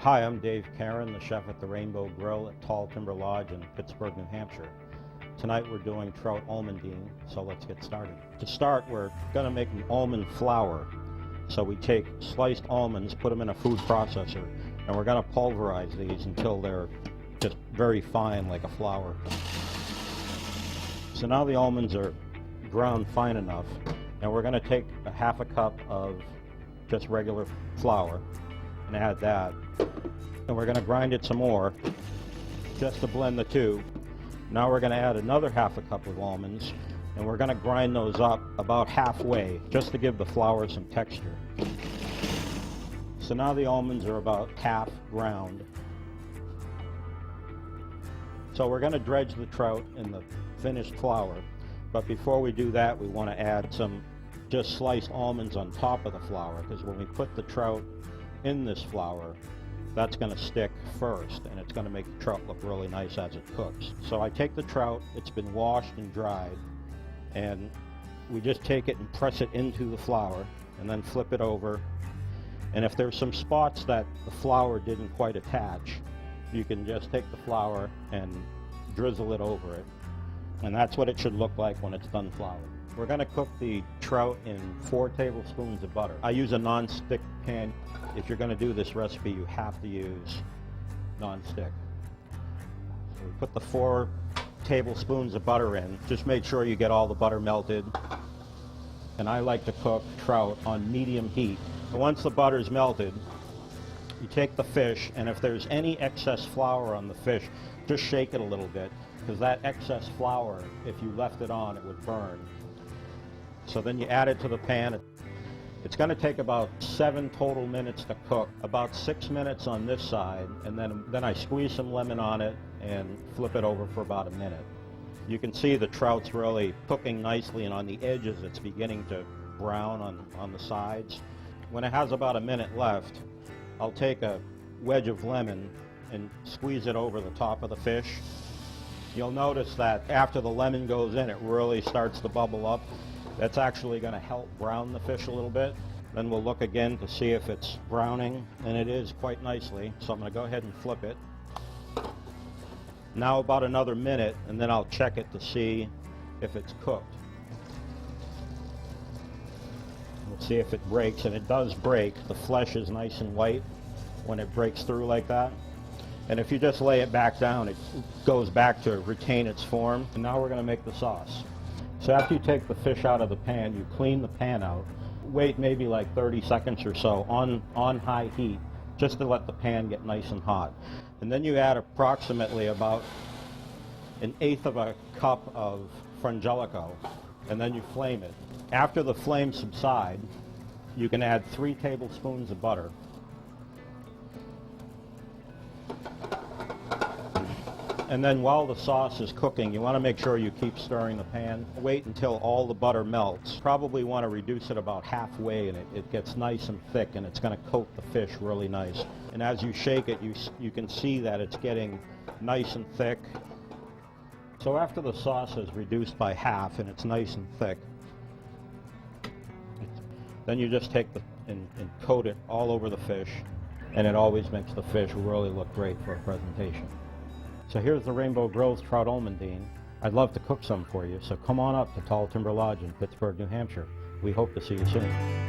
Hi, I'm Dave Caron, the chef at the Rainbow Grille at Tall Timber Lodge in Pittsburgh, New Hampshire. Tonight we're doing Trout Almondine, so let's get started. To start, we're going to make an almond flour. So we take sliced almonds, put them in a food processor, and we're going to pulverize these until they're just very fine like a flour. So now the almonds are ground fine enough, and we're going to take a half a cup of just regular flour and add that. And we're going to grind it some more just to blend the two. Now we're going to add another half a cup of almonds, and we're going to grind those up about halfway just to give the flour some texture. So now the almonds are about half ground. So we're going to dredge the trout in the finished flour, but before we do that we want to add some just sliced almonds on top of the flour, because when we put the trout in this flour, that's going to stick first, and it's going to make the trout look really nice as it cooks. So I take the trout, it's been washed and dried, and we just take it and press it into the flour and then flip it over. And if there's some spots that the flour didn't quite attach, you can just take the flour and drizzle it over it, and that's what it should look like when it's done floured. We're going to cook the trout in 4 tablespoons of butter. I use a non-stick pan. If you're going to do this recipe, you have to use non-stick. So we put the 4 tablespoons of butter in. Just make sure you get all the butter melted. And I like to cook trout on medium heat. And once the butter's melted, you take the fish, and if there's any excess flour on the fish, just shake it a little bit, because that excess flour, if you left it on, it would burn. So then you add it to the pan. It's going to take about 7 total minutes to cook, about 6 minutes on this side, and then I squeeze some lemon on it and flip it over for about a minute. You can see the trout's really cooking nicely, and on the edges it's beginning to brown on the sides. When it has about a minute left, I'll take a wedge of lemon and squeeze it over the top of the fish. You'll notice that after the lemon goes in, it really starts to bubble up. That's actually going to help brown the fish a little bit. Then we'll look again to see if it's browning, and it is quite nicely. So I'm going to go ahead and flip it. Now about another minute, and then I'll check it to see if it's cooked. We'll see if it breaks, and it does break. The flesh is nice and white when it breaks through like that. And if you just lay it back down, it goes back to retain its form. And now we're going to make the sauce. So after you take the fish out of the pan, you clean the pan out. Wait maybe like 30 seconds or so on high heat, just to let the pan get nice and hot. And then you add approximately about 1/8 of a cup of frangelico, and then you flame it. After the flames subside, you can add 3 tablespoons of butter. And then while the sauce is cooking, you want to make sure you keep stirring the pan. Wait until all the butter melts. Probably want to reduce it about halfway, and it gets nice and thick, and it's going to coat the fish really nice. And as you shake it, you can see that it's getting nice and thick. So after the sauce is reduced by half and it's nice and thick, then you just take and coat it all over the fish, and it always makes the fish really look great for a presentation. So here's the Rainbow Grille's Trout Almondine. I'd love to cook some for you, so come on up to Tall Timber Lodge in Pittsburgh, New Hampshire. We hope to see you soon.